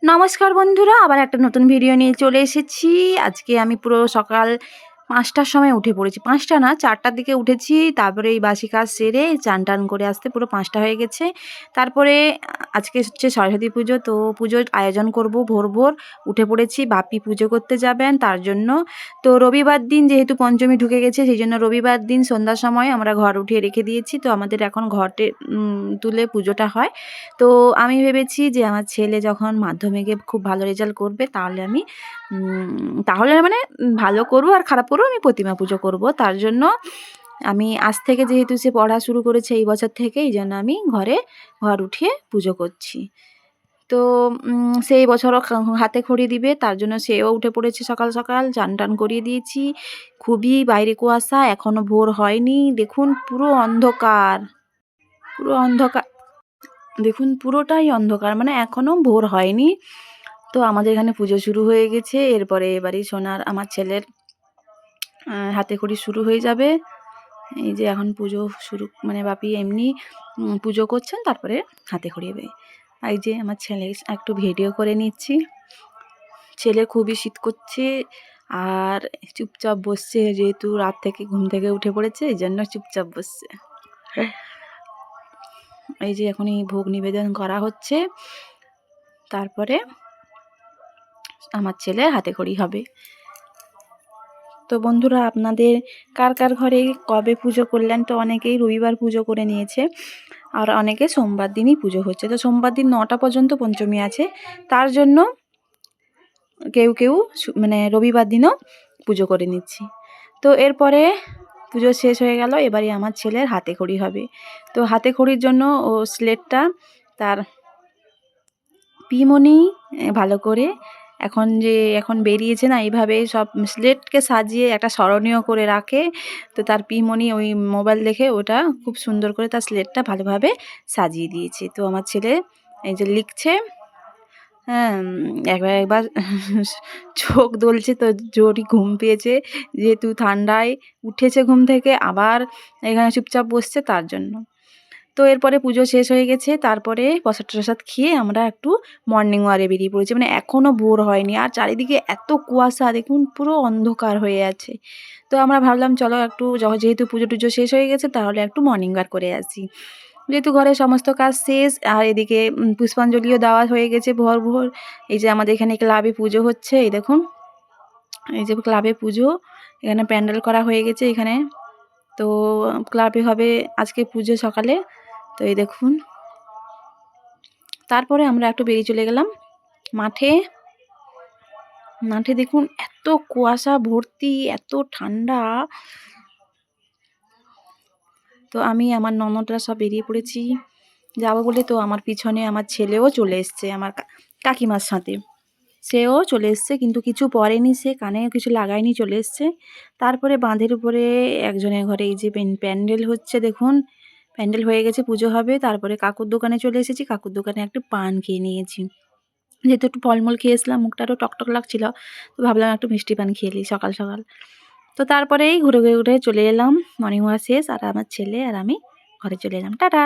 নমস্কার বন্ধুরা, আবার একটা নতুন ভিডিও নিয়ে চলে এসেছি। আজকে আমি পুরো সকাল ৫টার সময় উঠে পড়েছি। ৫টা না, ৪টার দিকে উঠেছি। তারপরে এই বাসি কাজ সেরে চান-টান করে আসতে পুরো ৫টা হয়ে গেছে। তারপরে আজকে হচ্ছে সরস্বতী পুজো, তো পুজোর আয়োজন করব। ভোর, ভোর উঠে পড়েছি। বাপি পুজো করতে যাবেন তার জন্য। তো রবিবার দিন যেহেতু পঞ্চমী ঢুকে গেছে, সেইজন্য রবিবার দিন সন্ধ্যার সময় আমরা ঘর উঠিয়ে রেখে দিয়েছি। তো আমাদের এখন ঘটে তুলে পুজোটা হয়। তো আমি ভেবেছি যে আমার ছেলে যখন মাধ্যমিকে খুব ভালো রেজাল্ট করবে তাহলে মানে ভালো করব আর খারাপ করব, আমি প্রতিমা পুজো করব। তার জন্য আমি আজ থেকে, যেহেতু সে পড়া শুরু করেছে এই বছর থেকে, এই জন্য আমি ঘর উঠিয়ে পুজো করছি। তো সেই বছরও হাতে খড়ি দিবে, তার জন্য সেও উঠে পড়েছে সকাল সকাল। চান-টান করিয়ে দিয়েছি। খুবই বাইরে কুয়াশা, এখনও ভোর হয়নি। দেখুন পুরো অন্ধকার, পুরো অন্ধকার। দেখুন পুরোটাই অন্ধকার, মানে এখনও ভোর হয়নি। তো আমাদের এখানে পুজো শুরু হয়ে গেছে। এরপরে এবারই আমার ছেলের হাতেখড়ি শুরু হয়ে যাবে। এই যে এখন পুজো শুরু, মানে বাপি এমনি পুজো করছেন, তারপরে হাতেখড়ি হবে। এই যে আমার ছেলে একটু ভিডিও করে নিচ্ছি। ছেলে খুবই শীত করছে আর চুপচাপ বসছে, যেহেতু রাত থেকে ঘুম থেকে উঠে পড়েছে, এই জন্য চুপচাপ বসছে। এই যে এখনই ভোগ নিবেদন করা হচ্ছে, তারপরে আমার ছেলের হাতেখড়ি হবে। তো বন্ধুরা, আপনাদের কার কার ঘরে কবে পুজো করলেন? তো অনেকেই রবিবার পুজো করে নিয়েছে, আর অনেকে সোমবার দিনই পুজো হচ্ছে। তো সোমবার দিন 9টা পর্যন্ত পঞ্চমী আছে, তার জন্য কেউ কেউ মানে রবিবার দিনও পুজো করে নিচ্ছি। তো এরপরে পুজো শেষ হয়ে গেল, এবারে আমার ছেলের হাতেখড়ি হবে। তো হাতেখড়ির জন্য ও স্লেটটা তার পিমনি ভালো করে এখন বেরিয়েছে না, এইভাবে সব স্লেটকে সাজিয়ে একটা স্মরণীয় করে রাখে। তো তার পিমনি ওই মোবাইল দেখে ওটা খুব সুন্দর করে তার স্লেটটা ভালোভাবে সাজিয়ে দিয়েছে। তো আমার ছেলে এই যে লিখছে, হ্যাঁ, একবার চোখ দোলছে, তো জোরই ঘুম পেয়েছে, যেহেতু ঠান্ডায় উঠেছে ঘুম থেকে, আবার এখানে চুপচাপ বসছে, তার জন্য। তো এরপরে পুজো শেষ হয়ে গেছে, তারপরে প্রসাদ খেয়ে আমরা একটু মর্নিং ওয়াকে বেরিয়ে পড়েছি। মানে এখনও ভোর হয়নি, আর চারিদিকে এত কুয়াশা, দেখুন পুরো অন্ধকার হয়ে আছে। তো আমরা ভাবলাম চলো একটু, যেহেতু পুজো টুজো শেষ হয়ে গেছে, তাহলে একটু মর্নিং ওয়াক করে আসি। যেহেতু ঘরের সমস্ত কাজ শেষ, আর এদিকে পুষ্পাঞ্জলিও দেওয়া হয়ে গেছে ভোর ভোর। এই যে আমাদের এখানে ক্লাবে পুজো হচ্ছে, এই দেখুন, এই যে ক্লাবে পুজো, এখানে প্যান্ডেল করা হয়ে গেছে এখানে। তো ক্লাবে হবে আজকে পুজো সকালে। তো এই দেখুন, তারপরে আমরা একটু বেরিয়ে চলে গেলাম মাঠে। দেখুন এত কুয়াশা ভর্তি, এত ঠান্ডা। তো আমি আমার ননদরা সব বেরিয়ে পড়েছি যাবো বলে। তো আমার পিছনে আমার ছেলেও চলে এসছে, আমার কাকিমার সাথে। সেও চলে এসছে, কিন্তু কিছু পরেনি, সে কানেও কিছু লাগায়নি, চলে এসছে। তারপরে বাঁধের উপরে একজনের ঘরে এই যে প্যান্ডেল হচ্ছে, দেখুন প্যান্ডেল হয়ে গেছে, পুজো হবে। তারপরে কাকুর দোকানে চলে এসেছি, কাকুর দোকানে একটু পান খেয়ে নিয়েছি। যেহেতু একটু ফলমূল খেয়েছিলাম, মুখটা আরও টকটক লাগছিল, তো ভাবলাম একটু মিষ্টি পান খেয়ে নিই সকাল সকাল। তো তারপরেই ঘুরে চলে এলাম, মর্নিং ওয়াক শেষ, আর আমার ছেলে আর আমি ঘরে চলে এলাম। টাটা।